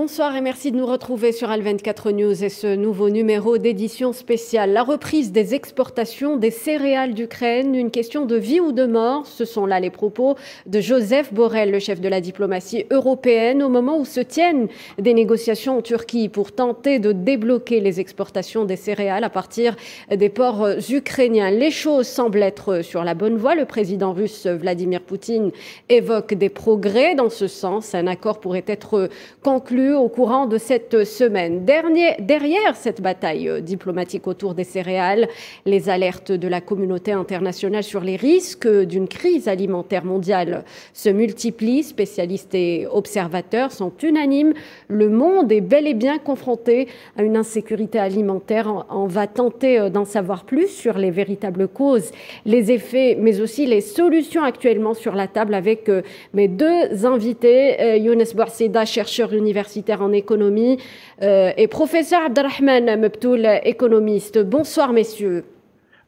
Bonsoir et merci de nous retrouver sur Al24 News et ce nouveau numéro d'édition spéciale. La reprise des exportations des céréales d'Ukraine, une question de vie ou de mort. Ce sont là les propos de Joseph Borrell, le chef de la diplomatie européenne, au moment où se tiennent des négociations en Turquie pour tenter de débloquer les exportations des céréales à partir des ports ukrainiens. Les choses semblent être sur la bonne voie. Le président russe Vladimir Poutine évoque des progrès dans ce sens. Un accord pourrait être conclu au courant de cette semaine. Derrière cette bataille diplomatique autour des céréales, les alertes de la communauté internationale sur les risques d'une crise alimentaire mondiale se multiplient. Spécialistes et observateurs sont unanimes. Le monde est bel et bien confronté à une insécurité alimentaire. On va tenter d'en savoir plus sur les véritables causes, les effets, mais aussi les solutions actuellement sur la table avec mes deux invités. Younes Bouassida, chercheur universitaire en économie, et professeur Abdelrahman Mebtoul, économiste. Bonsoir messieurs.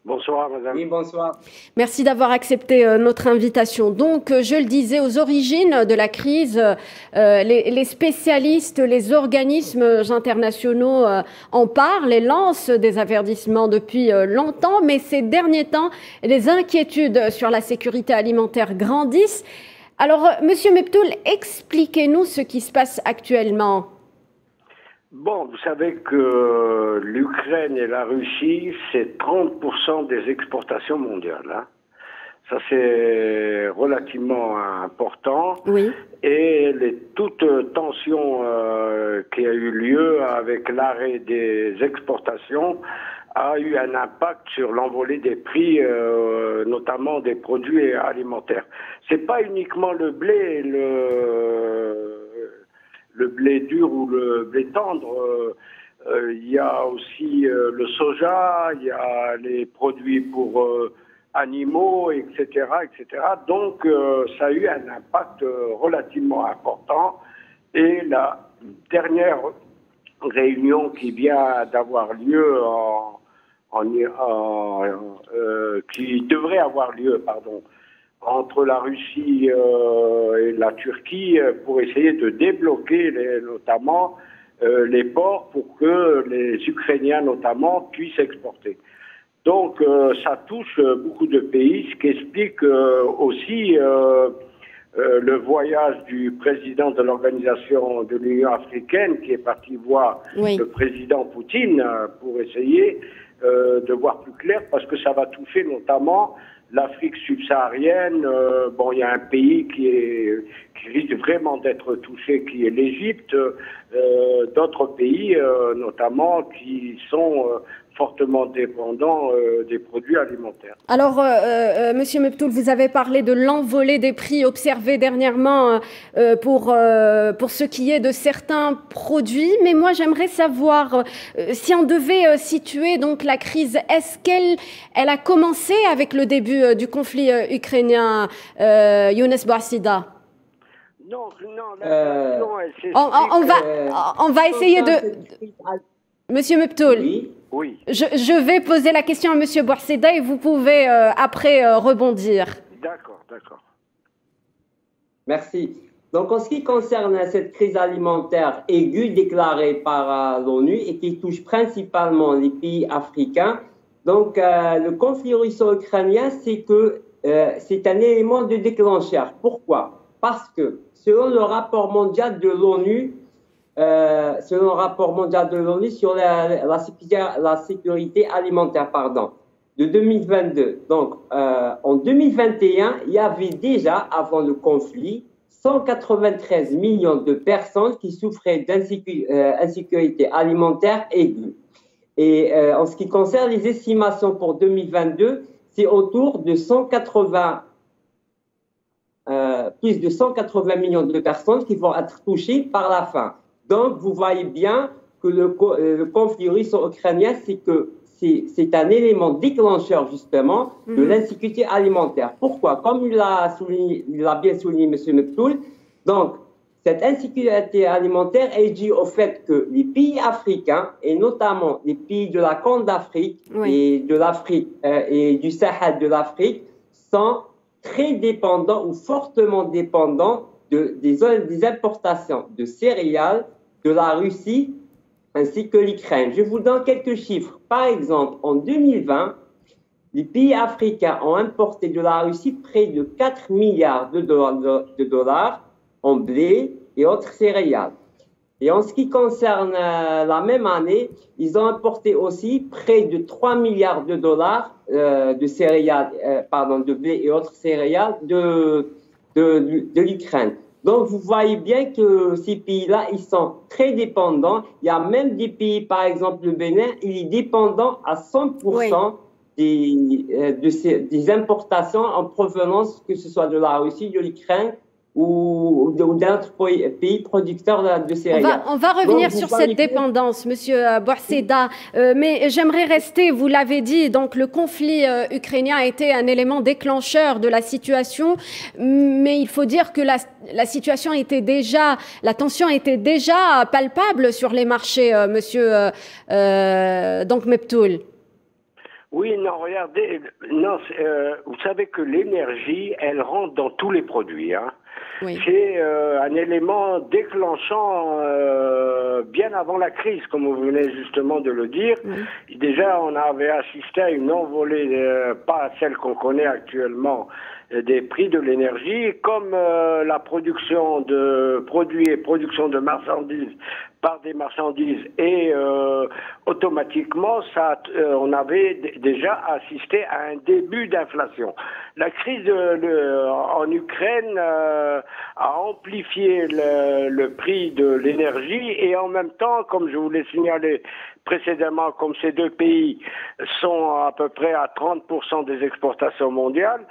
Bonsoir madame. Oui, bonsoir. Merci d'avoir accepté notre invitation. Donc, je le disais, aux origines de la crise, les spécialistes, les organismes internationaux en parlent et lancent des avertissements depuis longtemps, mais ces derniers temps, les inquiétudes sur la sécurité alimentaire grandissent. Alors, Monsieur Mebtoul, expliquez-nous ce qui se passe actuellement. Bon, vous savez que l'Ukraine et la Russie, c'est 30% des exportations mondiales. Hein. Ça, c'est relativement important. Oui. Et toute tension qui a eu lieu avec l'arrêt des exportations a eu un impact sur l'envolée des prix, notamment des produits alimentaires. C'est pas uniquement le blé, le blé dur ou le blé tendre. Il y a aussi le soja, il y a les produits pour animaux, etc., etc. Donc, ça a eu un impact relativement important. Et la dernière réunion qui vient d'avoir lieu qui devrait avoir lieu, pardon, entre la Russie et la Turquie pour essayer de débloquer notamment les ports pour que les Ukrainiens notamment puissent exporter. Donc ça touche beaucoup de pays, ce qui explique aussi le voyage du président de l'organisation de l'Union africaine qui est parti voir le président Poutine pour essayer de voir plus clair, parce que ça va toucher notamment l'Afrique subsaharienne. Bon, il y a un pays qui risque vraiment d'être touché, qui est l'Égypte. D'autres pays, notamment, qui sont fortement dépendants des produits alimentaires. Alors, Monsieur Mebtoul, vous avez parlé de l'envolée des prix observés dernièrement pour ce qui est de certains produits, mais moi j'aimerais savoir si on devait situer donc la crise, est-ce qu'elle a commencé avec le début du conflit ukrainien, Younes Bouassida? Non, on va essayer de... Monsieur Mebtoul, oui. Je vais poser la question à Monsieur Bouassida et vous pouvez après rebondir. D'accord. Merci. Donc, en ce qui concerne cette crise alimentaire aiguë déclarée par l'ONU et qui touche principalement les pays africains, donc le conflit russo-ukrainien, c'est un élément de déclencheur. Pourquoi? Parce que selon le rapport mondial de l'ONU, sur la sécurité alimentaire, de 2022. Donc, en 2021, il y avait déjà, avant le conflit, 193 millions de personnes qui souffraient d'insécurité alimentaire aiguë. Et en ce qui concerne les estimations pour 2022, c'est autour de plus de 180 millions de personnes qui vont être touchées par la faim. Donc, vous voyez bien que le conflit russo-ukrainien, c'est un élément déclencheur, justement, de l'insécurité alimentaire. Pourquoi? Comme il a bien souligné M. Mebtoul, donc, cette insécurité alimentaire est due au fait que les pays africains, et notamment les pays de la Corne d'Afrique et de l'Afrique et du Sahel de l'Afrique, sont très dépendants ou fortement dépendants des importations de céréales, de la Russie ainsi que l'Ukraine. Je vous donne quelques chiffres. Par exemple, en 2020, les pays africains ont importé de la Russie près de 4 milliards de dollars en blé et autres céréales. Et en ce qui concerne la même année, ils ont importé aussi près de 3 milliards de dollars de céréales, de blé et autres céréales de l'Ukraine. Donc, vous voyez bien que ces pays-là, ils sont très dépendants. Il y a même des pays, par exemple le Bénin, il est dépendant à 100% des importations en provenance, que ce soit de la Russie, de l'Ukraine ou d'autres pays producteurs de céréales. On va revenir sur cette dépendance, Monsieur Bouarseda, mais j'aimerais rester, vous l'avez dit, donc le conflit ukrainien a été un élément déclencheur de la situation, mais il faut dire que la situation était déjà, la tension était déjà palpable sur les marchés, Monsieur Meptoul. Oui, non, regardez, non, vous savez que l'énergie, elle rentre dans tous les produits, hein. Oui. C'est un élément déclenchant bien avant la crise, comme vous venez justement de le dire. Oui. Déjà, on avait assisté à une envolée, pas celle qu'on connaît actuellement, des prix de l'énergie, comme la production de produits et production de marchandises par des marchandises et automatiquement on avait déjà assisté à un début d'inflation. La crise en Ukraine a amplifié le prix de l'énergie et en même temps, comme je vous l'ai signalé précédemment, comme ces deux pays sont à peu près à 30% des exportations mondiales,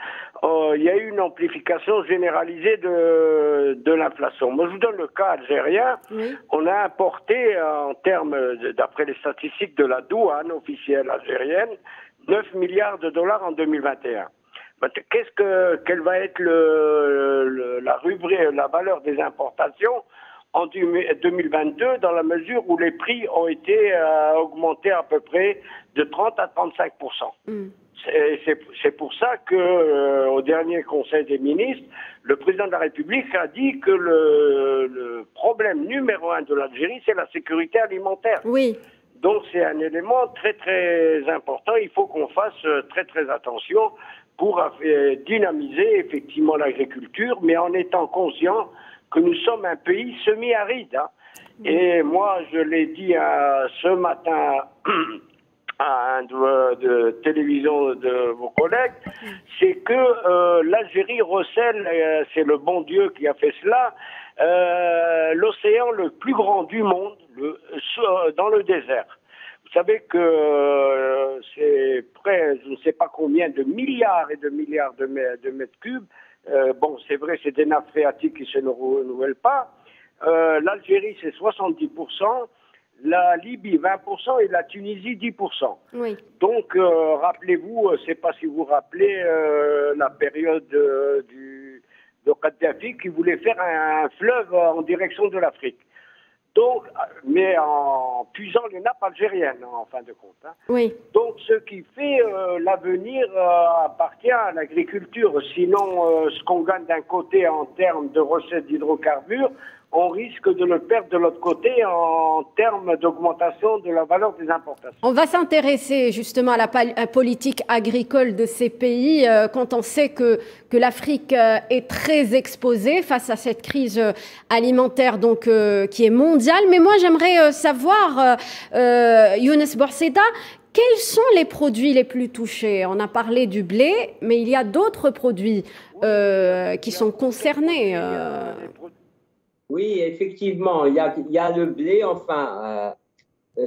il y a eu une amplification généralisée de l'inflation. Moi, je vous donne le cas algérien. Oui. On a importé, en termes, d'après les statistiques de la douane officielle algérienne, 9 milliards de dollars en 2021. Quelle va être la valeur des importations en 2022, dans la mesure où les prix ont été augmentés à peu près de 30 à 35%. C'est pour ça que au dernier Conseil des ministres, le président de la République a dit que le problème numéro 1 de l'Algérie, c'est la sécurité alimentaire. Oui. Donc c'est un élément très très important. Il faut qu'on fasse très très attention pour dynamiser effectivement l'agriculture, mais en étant conscient que nous sommes un pays semi-aride. Hein. Et moi, je l'ai dit ce matin à un de télévision de vos collègues, c'est que l'Algérie recèle, c'est le bon Dieu qui a fait cela, l'océan le plus grand du monde dans le désert. Vous savez que c'est près, je ne sais pas combien de milliards et de milliards de mètres cubes. Bon, c'est vrai, c'est des nappes phréatiques qui ne se renouvellent pas. L'Algérie, c'est 70%. La Libye, 20% et la Tunisie, 10%. Oui. Donc, rappelez-vous, je ne sais pas si vous vous rappelez la période de Kadhafi qui voulait faire un fleuve en direction de l'Afrique. Donc, mais en puisant les nappes algériennes, en fin de compte. Hein. Oui. Donc, ce qui fait l'avenir appartient à l'agriculture. Sinon, ce qu'on gagne d'un côté en termes de recettes d'hydrocarbures, on risque de le perdre de l'autre côté en termes d'augmentation de la valeur des importations. On va s'intéresser justement à la politique agricole de ces pays quand on sait que l'Afrique est très exposée face à cette crise alimentaire donc, qui est mondiale. Mais moi, j'aimerais savoir, Younes Bouarseda, quels sont les produits les plus touchés? On a parlé du blé, mais il y a d'autres produits qui sont concernés. Oui, effectivement, il y a le blé, enfin,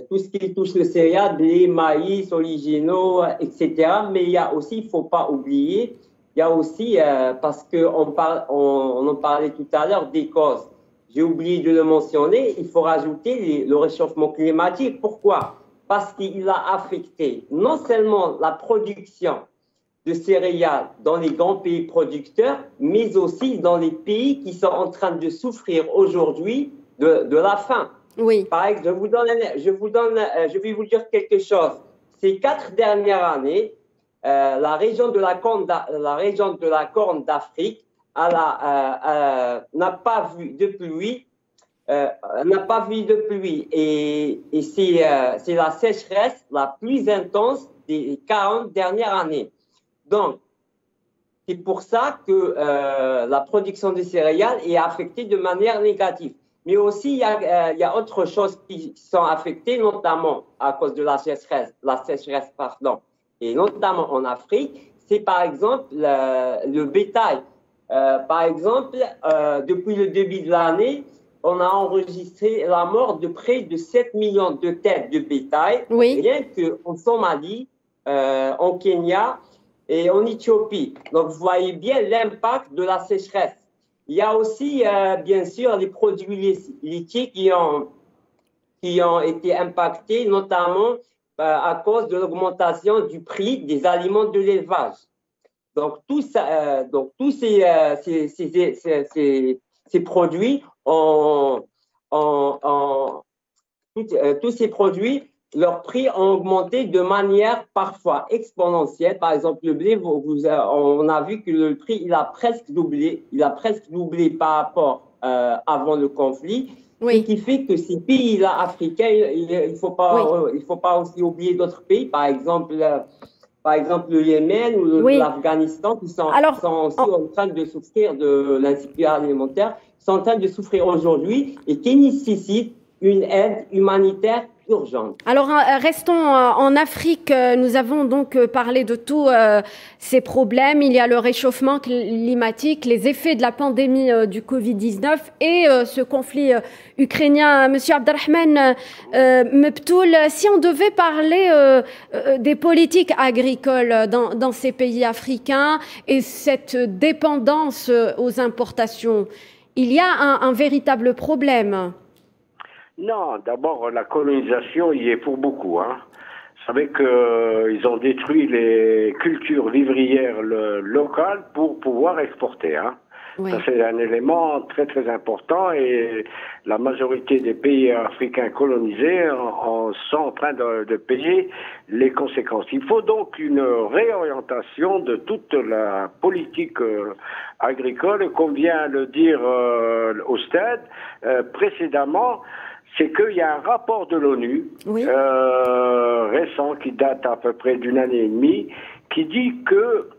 tout ce qui touche le céréales, blé, maïs, originaux, etc. Mais il y a aussi, il ne faut pas oublier, il y a aussi, parce qu'on en parlait tout à l'heure, des causes. J'ai oublié de le mentionner, il faut rajouter le réchauffement climatique. Pourquoi? Parce qu'il a affecté non seulement la production de céréales dans les grands pays producteurs, mais aussi dans les pays qui sont en train de souffrir aujourd'hui de la faim. Oui. Par exemple, je vais vous dire quelque chose. Ces 4 dernières années, la région de la Corne d'Afrique n'a pas vu de pluie n'a pas vu de pluie et c'est la sécheresse la plus intense des 40 dernières années. Donc, c'est pour ça que la production de céréales est affectée de manière négative. Mais aussi, il y a autre chose qui sont affectées, notamment à cause de la sécheresse, et notamment en Afrique, c'est par exemple le bétail. Par exemple, depuis le début de l'année, on a enregistré la mort de près de 7 millions de têtes de bétail, rien qu'en Somalie, en Kenya et en Éthiopie. Donc, vous voyez bien l'impact de la sécheresse. Il y a aussi, bien sûr, les produits laitiers qui ont été impactés, notamment à cause de l'augmentation du prix des aliments de l'élevage. Donc, tous ces produits tous ces produits, leurs prix ont augmenté de manière parfois exponentielle. Par exemple, le blé, on a vu que le prix, il a presque doublé. Il a presque doublé par rapport avant le conflit. Ce qui fait que ces pays-là africains, il faut pas aussi oublier d'autres pays, par exemple le Yémen ou l'Afghanistan, qui sont aussi en train de souffrir de l'insécurité alimentaire, sont en train de souffrir aujourd'hui et qui nécessitent une aide humanitaire urgente. Alors, restons en Afrique. Nous avons donc parlé de tous ces problèmes. Il y a le réchauffement climatique, les effets de la pandémie du Covid-19 et ce conflit ukrainien. Monsieur Abdelrahman Mebtoul, si on devait parler des politiques agricoles dans ces pays africains et cette dépendance aux importations, il y a un véritable problème. Non, d'abord, la colonisation y est pour beaucoup. Vous savez qu'ils ont détruit les cultures vivrières locales pour pouvoir exporter. Ça, c'est un élément très, très important et la majorité des pays africains colonisés sont en train de payer les conséquences. Il faut donc une réorientation de toute la politique agricole, comme vient le dire au stade précédemment. C'est qu'il y a un rapport de l'ONU récent qui date à peu près d'une année et demie qui dit que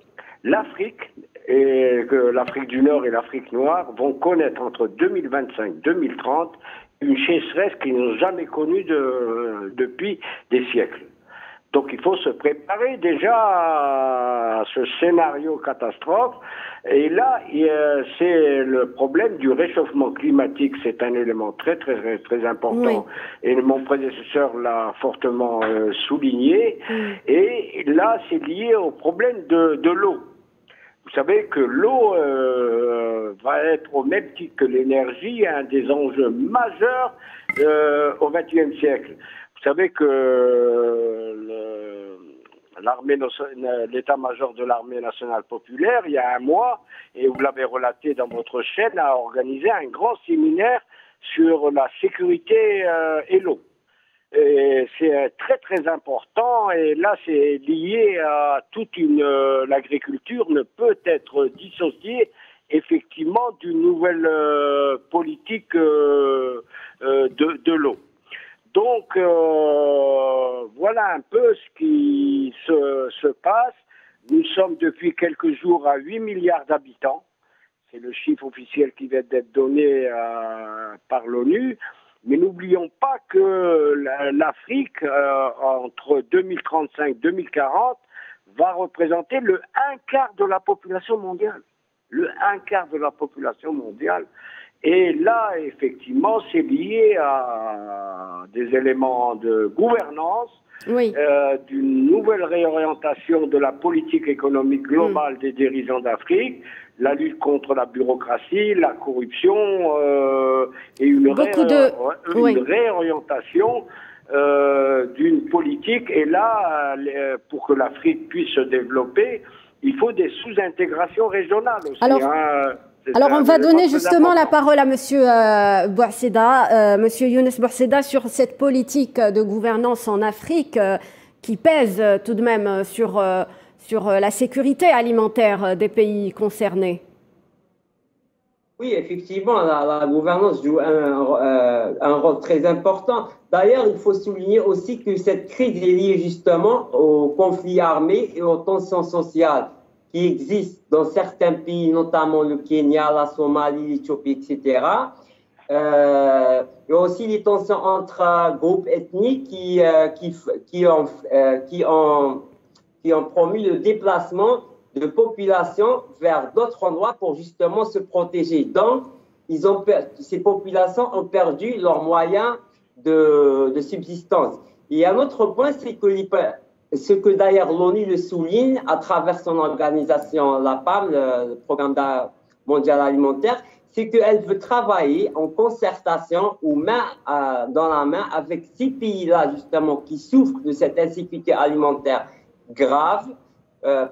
l'Afrique et que l'Afrique du Nord et l'Afrique noire vont connaître entre 2025 et 2030 une sécheresse qu'ils n'ont jamais connue depuis des siècles. Donc il faut se préparer déjà à ce scénario catastrophe. Et là, c'est le problème du réchauffement climatique. C'est un élément très, très, très, très important. Et mon prédécesseur l'a fortement souligné. Et là, c'est lié au problème de l'eau. Vous savez que l'eau va être au même titre que l'énergie un des enjeux majeurs au XXIe siècle. Vous savez que l'état-major de l'armée nationale populaire, il y a un mois, et vous l'avez relaté dans votre chaîne, a organisé un grand séminaire sur la sécurité et l'eau. Et c'est très très important et là c'est lié à toute l'agriculture ne peut être dissociée effectivement d'une nouvelle politique de l'eau. Donc voilà un peu ce qui se passe. Nous sommes depuis quelques jours à 8 milliards d'habitants. C'est le chiffre officiel qui vient d'être donné par l'ONU. Mais n'oublions pas que l'Afrique, entre 2035 et 2040, va représenter le 1/4 de la population mondiale. Le 1/4 de la population mondiale. Et là, effectivement, c'est lié à des éléments de gouvernance, d'une nouvelle réorientation de la politique économique globale des dirigeants d'Afrique, la lutte contre la bureaucratie, la corruption et une réorientation d'une politique. Et là, pour que l'Afrique puisse se développer, il faut des sous-intégrations régionales aussi. Alors, on va donner justement la parole à Monsieur Bouasseda, Monsieur Younes Bouasseda, sur cette politique de gouvernance en Afrique qui pèse tout de même sur la sécurité alimentaire des pays concernés. Oui, effectivement, la gouvernance joue un rôle très important. D'ailleurs, il faut souligner aussi que cette crise est liée justement aux conflits armés et aux tensions sociales qui existent dans certains pays, notamment le Kenya, la Somalie, l'Éthiopie, etc. Il y a aussi les tensions entre groupes ethniques qui ont promu le déplacement de populations vers d'autres endroits pour justement se protéger. Donc, ces populations ont perdu leurs moyens de subsistance. Et un autre point, c'est que ce que d'ailleurs l'ONU le souligne à travers son organisation, la PAM, le Programme mondial alimentaire, c'est qu'elle veut travailler en concertation ou main dans la main avec ces pays-là, justement, qui souffrent de cette insécurité alimentaire grave,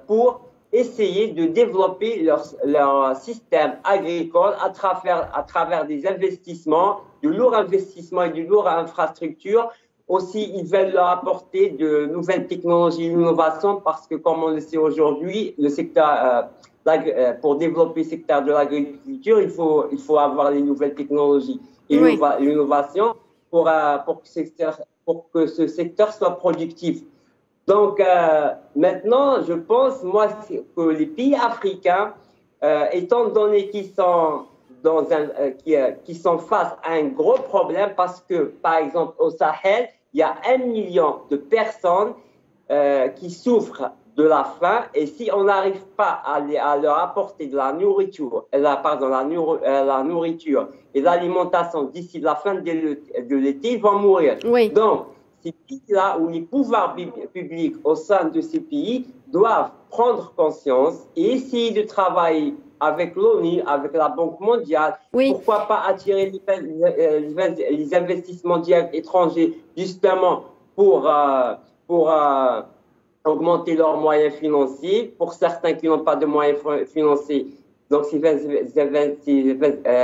pour essayer de développer leur système agricole à travers des investissements, de lourds investissements et de lourdes infrastructures. Aussi, ils veulent leur apporter de nouvelles technologies, l'innovation, parce que, comme on le sait aujourd'hui, le secteur, pour développer le secteur de l'agriculture, il faut avoir les nouvelles technologies et l'innovation pour que ce secteur soit productif. Donc, maintenant, je pense, moi, que les pays africains, étant donné qu'ils sont qui sont face à un gros problème, parce que, par exemple, au Sahel, il y a 1 million de personnes qui souffrent de la faim, et si on n'arrive pas à leur apporter de la nourriture, la nourriture et l'alimentation d'ici la fin de l'été, ils vont mourir. Oui. Donc, ces pays-là, où les pouvoirs publics au sein de ces pays doivent prendre conscience et essayer de travailler avec l'ONU, avec la Banque mondiale, pourquoi pas attirer les investissements directs étrangers justement pour augmenter leurs moyens financiers. Pour certains qui n'ont pas de moyens financiers, donc ces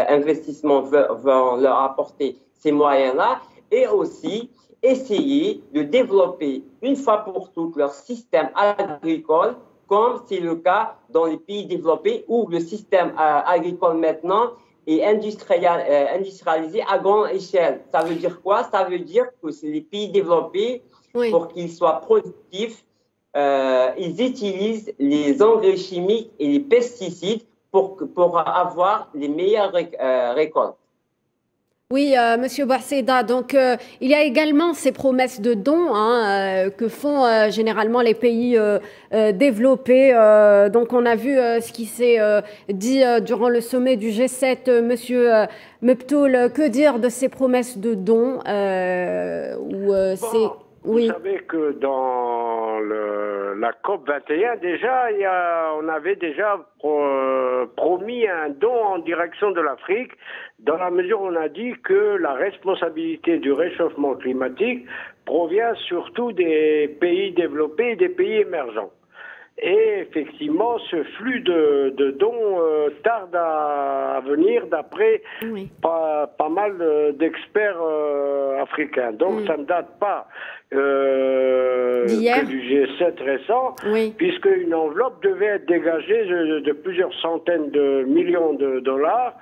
investissements vont leur apporter ces moyens-là, et aussi essayer de développer une fois pour toutes leur système agricole, comme c'est le cas dans les pays développés où le système agricole maintenant est industrialisé à grande échelle. Ça veut dire quoi? Ça veut dire que c'est les pays développés, pour qu'ils soient productifs, ils utilisent les engrais chimiques et les pesticides pour avoir les meilleures récoltes. Oui, Monsieur Bouasseda, donc il y a également ces promesses de dons que font généralement les pays développés. Donc on a vu ce qui s'est dit durant le sommet du G7, Monsieur Meptoul. Que dire de ces promesses de dons Vous savez que dans la COP 21, déjà, on avait déjà promis un don en direction de l'Afrique, dans la mesure où on a dit que la responsabilité du réchauffement climatique provient surtout des pays développés et des pays émergents. Et effectivement, ce flux de dons tarde à venir, d'après pas mal d'experts africains. Donc ça ne date pas que du G7 récent, puisque une enveloppe devait être dégagée de plusieurs centaines de millions de dollars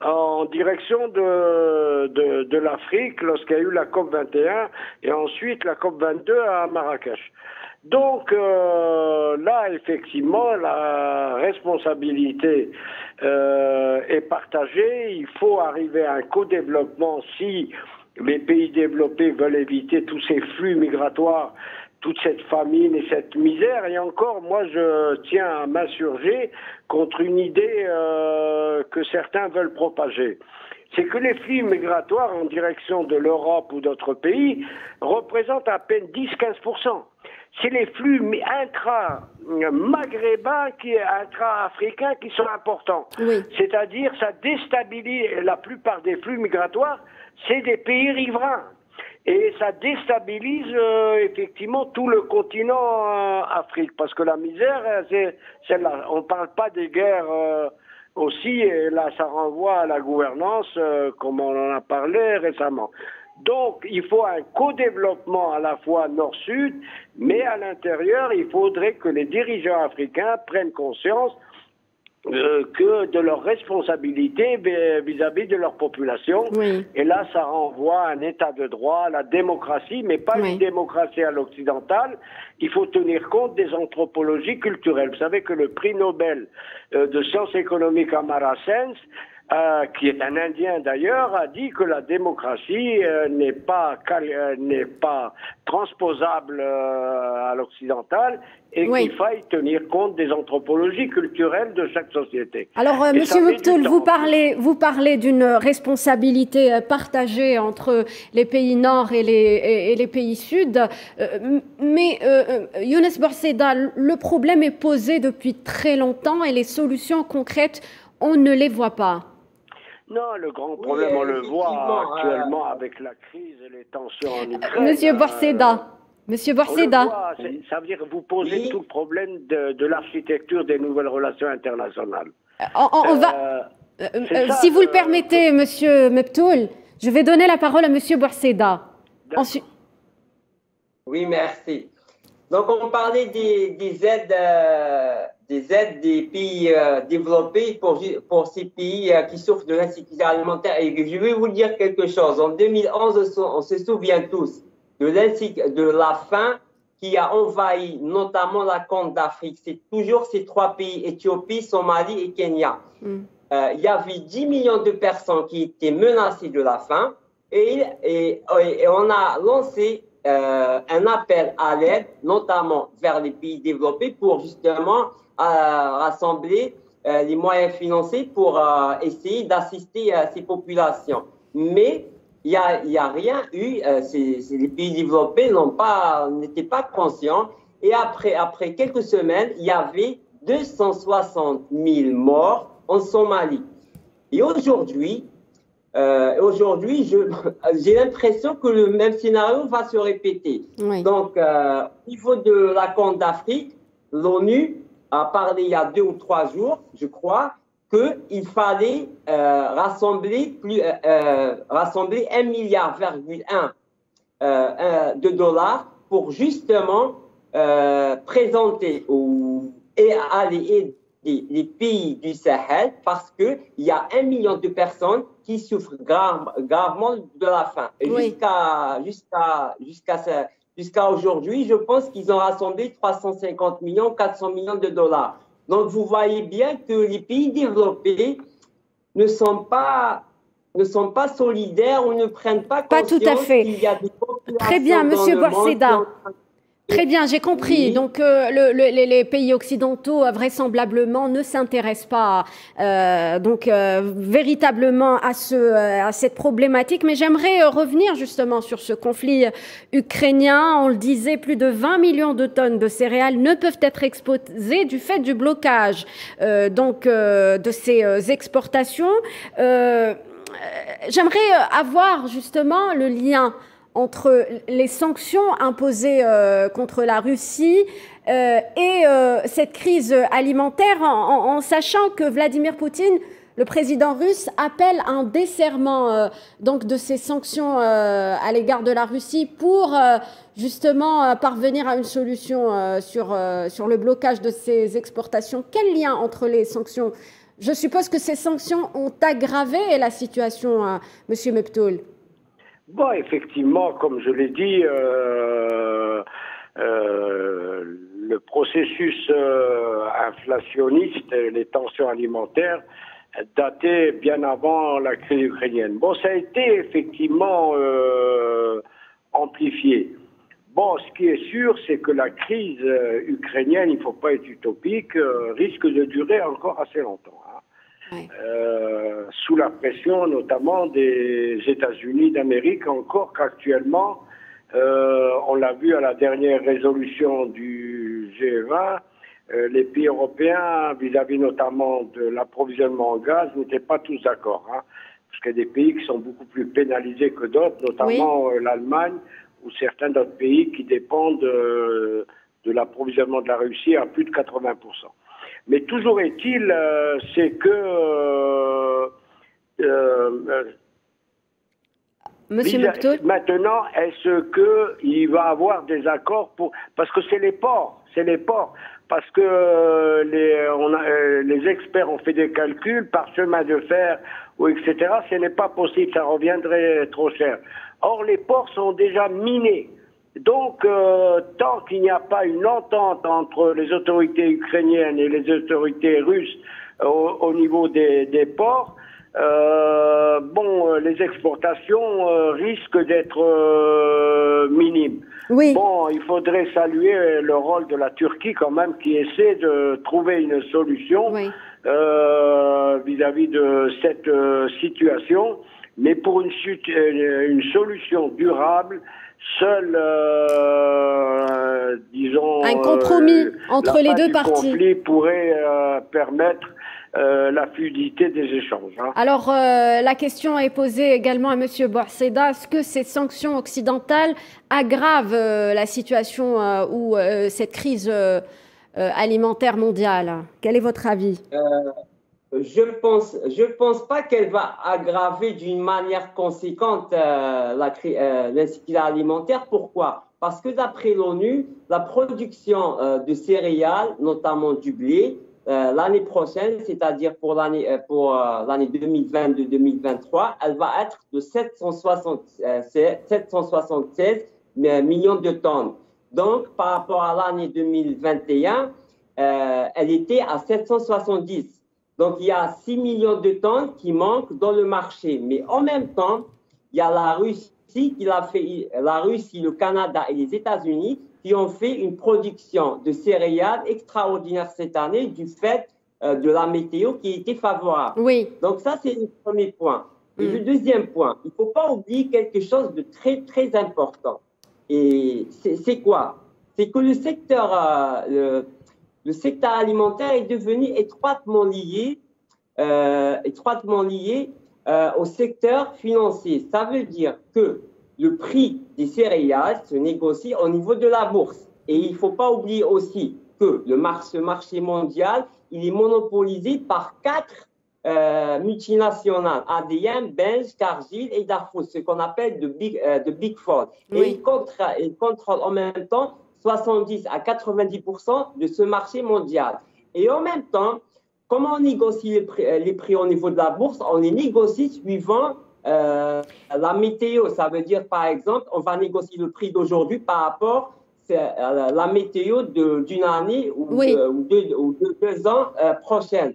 en direction de l'Afrique lorsqu'il y a eu la COP 21 et ensuite la COP 22 à Marrakech. Donc là, effectivement, la responsabilité est partagée. Il faut arriver à un co-développement si les pays développés veulent éviter tous ces flux migratoires, toute cette famine et cette misère. Et encore, moi, je tiens à m'insurger contre une idée que certains veulent propager. C'est que les flux migratoires en direction de l'Europe ou d'autres pays représentent à peine 10-15%. C'est les flux intra-maghrébins, intra-africains qui sont importants. C'est-à-dire, ça déstabilise la plupart des flux migratoires, c'est des pays riverains. Et ça déstabilise effectivement tout le continent Afrique. Parce que la misère, c'est celle-là. On ne parle pas des guerres aussi, et là, ça renvoie à la gouvernance, comme on en a parlé récemment. Donc, il faut un co-développement à la fois nord-sud, mais à l'intérieur, il faudrait que les dirigeants africains prennent conscience que de leurs responsabilités vis-à-vis de leur population. Oui. Et là, ça renvoie à un état de droit, à la démocratie, mais pas une démocratie à l'occidentale. Il faut tenir compte des anthropologies culturelles. Vous savez que le prix Nobel de sciences économiques Amartya Sen, qui est un Indien d'ailleurs, a dit que la démocratie n'est pas transposable à l'occidental et qu'il faille tenir compte des anthropologies culturelles de chaque société. Alors, Monsieur Meptoul, vous parlez d'une responsabilité partagée entre les pays nord et les pays sud, mais Younes Bourseda, le problème est posé depuis très longtemps et les solutions concrètes, on ne les voit pas. Non, le grand problème, on le voit actuellement avec la crise et les tensions en Ukraine. Monsieur Bourseda, ça veut dire que vous posez tout le problème de l'architecture des nouvelles relations internationales. Si vous le permettez, Monsieur Meptoul, je vais donner la parole à Monsieur Bourseda. Oui, merci. Donc, on parlait des aides des pays développés pour ces pays qui souffrent de l'insécurité alimentaire. Et je vais vous dire quelque chose. En 2011, on se souvient tous de la faim qui a envahi notamment la Corne d'Afrique. C'est toujours ces trois pays, Éthiopie, Somalie et Kenya. Il y avait 10 millions de personnes qui étaient menacées de la faim et on a lancé un appel à l'aide, notamment vers les pays développés, pour justement rassembler les moyens financiers pour essayer d'assister ces populations. Mais il n'y a rien eu, les pays développés n'étaient pas conscients. Et après quelques semaines, il y avait 260 000 morts en Somalie. Et aujourd'hui, j'ai l'impression que le même scénario va se répéter. Oui. Donc, au niveau de la Corne d'Afrique, l'ONU a parlé il y a 2 ou 3 jours, je crois, qu'il fallait rassembler 1,1 milliard de dollars pour justement présenter et aller aider les pays du Sahel parce qu'il y a 1 million de personnes qui souffrent gravement de la faim. Et jusqu'à aujourd'hui, je pense qu'ils ont rassemblé 350 millions, 400 millions de dollars. Donc, vous voyez bien que les pays développés ne sont pas solidaires ou ne prennent pas conscience qu'il y a des populations. Très bien, Monsieur Bourseda. Très bien, j'ai compris. Oui. Donc, les pays occidentaux, vraisemblablement, ne s'intéressent pas véritablement à cette problématique. Mais j'aimerais revenir justement sur ce conflit ukrainien. On le disait, plus de 20 millions de tonnes de céréales ne peuvent être exportées du fait du blocage de ces exportations. J'aimerais avoir justement le lien entre les sanctions imposées contre la Russie et cette crise alimentaire, en sachant que Vladimir Poutine, le président russe, appelle un desserrement de ces sanctions à l'égard de la Russie pour justement parvenir à une solution sur le blocage de ces exportations. Quel lien entre les sanctions? Je suppose que ces sanctions ont aggravé la situation, Monsieur Meptoul. Bon, effectivement, comme je l'ai dit, le processus inflationniste, les tensions alimentaires, dataient bien avant la crise ukrainienne. Bon, ça a été effectivement amplifié. Bon, ce qui est sûr, c'est que la crise ukrainienne, il ne faut pas être utopique, risque de durer encore assez longtemps. Sous la pression notamment des États-Unis d'Amérique, encore qu'actuellement, on l'a vu à la dernière résolution du G20, les pays européens, vis-à-vis notamment de l'approvisionnement en gaz, n'étaient pas tous d'accord. Parce qu'il y a des pays qui sont beaucoup plus pénalisés que d'autres, notamment l'Allemagne ou certains d'autres pays qui dépendent de l'approvisionnement de la Russie à plus de 80%. Mais toujours est-il, c'est que Monsieur Meptoul. Maintenant, est-ce qu'il va avoir des accords pour... Parce que c'est les ports, parce que les experts ont fait des calculs par chemin de fer ou etc. Ce n'est pas possible, ça reviendrait trop cher. Or, les ports sont déjà minés. Donc, tant qu'il n'y a pas une entente entre les autorités ukrainiennes et les autorités russes au niveau des ports, les exportations risquent d'être minimes. Oui. Bon, il faudrait saluer le rôle de la Turquie quand même, qui essaie de trouver une solution vis-à-vis de cette situation. Mais pour une solution durable, seul, disons, un compromis entre les deux parties conflit pourrait permettre la fluidité des échanges. Hein. Alors, la question est posée également à Monsieur Bouasseda. Est-ce que ces sanctions occidentales aggravent la situation ou cette crise alimentaire mondiale? Quel est votre avis? Je pense pas qu'elle va aggraver d'une manière conséquente l'insécurité alimentaire. Pourquoi? Parce que d'après l'ONU, la production de céréales, notamment du blé, l'année prochaine, c'est-à-dire pour l'année 2022-2023, elle va être de 776 millions de tonnes. Donc, par rapport à l'année 2021, elle était à 770. Donc, il y a 6 millions de tonnes qui manquent dans le marché. Mais en même temps, il y a la Russie, le Canada et les États-Unis qui ont fait une production de céréales extraordinaire cette année du fait de la météo qui était favorable. Oui. Donc, ça, c'est le premier point. Et le deuxième point, il ne faut pas oublier quelque chose de très, très important. Et c'est quoi? C'est que le secteur alimentaire est devenu étroitement lié au secteur financier. Ça veut dire que le prix des céréales se négocie au niveau de la bourse. Et il ne faut pas oublier aussi que ce marché mondial, il est monopolisé par 4 multinationales, ADM, Benz, Cargill et Darfour, ce qu'on appelle de Big Four. Oui. Et ils contrôlent en même temps 70 à 90% de ce marché mondial. Et en même temps, comment on négocie les prix au niveau de la bourse? On les négocie suivant la météo. Ça veut dire, par exemple, on va négocier le prix d'aujourd'hui par rapport à la météo d'une année ou, oui. de 2 ans prochaines.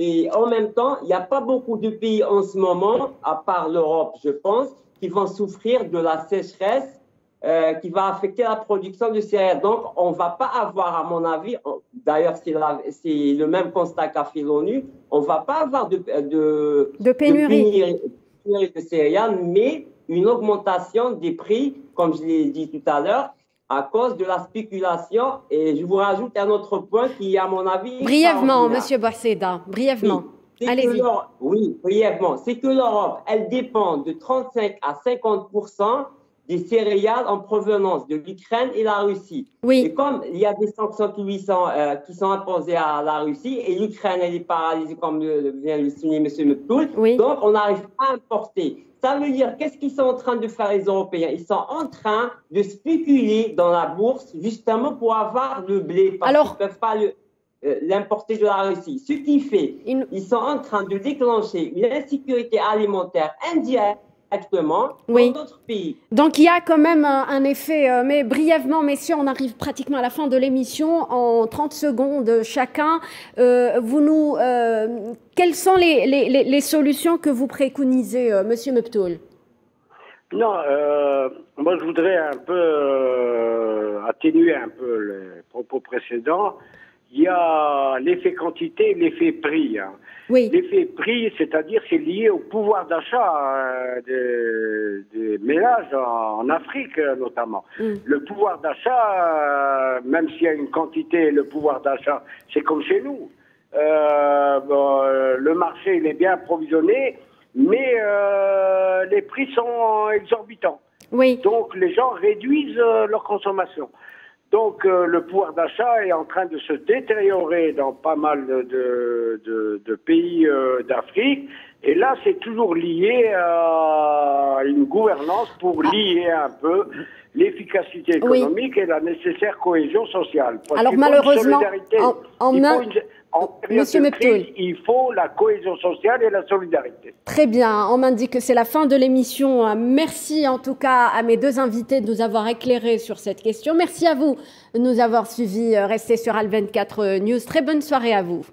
Et en même temps, il n'y a pas beaucoup de pays en ce moment, à part l'Europe, je pense, qui vont souffrir de la sécheresse qui va affecter la production de céréales. Donc, on ne va pas avoir, à mon avis, d'ailleurs, c'est le même constat qu'a fait l'ONU, on ne va pas avoir de pénurie de céréales, mais une augmentation des prix, comme je l'ai dit tout à l'heure, à cause de la spéculation. Et je vous rajoute un autre point qui, à mon avis... Brièvement, Monsieur Bouasseda, brièvement. Oui. Allez-y. Oui, brièvement. C'est que l'Europe, elle dépend de 35 à 50% des céréales en provenance de l'Ukraine et la Russie. Oui. Et comme il y a des sanctions qui sont imposées à la Russie et l'Ukraine, elle est paralysée, comme vient de le souligner M. Meptoul, donc on n'arrive pas à importer. Ça veut dire, qu'est-ce qu'ils sont en train de faire les Européens? Ils sont en train de spéculer dans la bourse justement pour avoir le blé, parce qu'ils ne peuvent pas l'importer de la Russie. Ce qui fait, ils sont en train de déclencher une insécurité alimentaire indirectement dans d'autres pays. Donc il y a quand même un effet, mais brièvement, messieurs, on arrive pratiquement à la fin de l'émission, en 30 secondes chacun. Quelles sont les solutions que vous préconisez, Monsieur Meptoul? Non, moi je voudrais un peu atténuer un peu les propos précédents. Il y a l'effet quantité et l'effet prix. Hein. Oui. L'effet prix, c'est-à-dire c'est lié au pouvoir d'achat des ménages en Afrique notamment. Le pouvoir d'achat, même s'il y a une quantité, le pouvoir d'achat, c'est comme chez nous. Le marché il est bien approvisionné, mais les prix sont exorbitants. Oui. Donc les gens réduisent leur consommation. Donc le pouvoir d'achat est en train de se détériorer dans pas mal de pays d'Afrique. Et là, c'est toujours lié à une gouvernance pour lier un peu l'efficacité économique et la nécessaire cohésion sociale. Parce alors malheureusement, Monsieur Meptoul, il faut la cohésion sociale et la solidarité. Très bien, on m'indique que c'est la fin de l'émission. Merci en tout cas à mes deux invités de nous avoir éclairés sur cette question. Merci à vous de nous avoir suivis. Restez sur Al 24 News. Très bonne soirée à vous.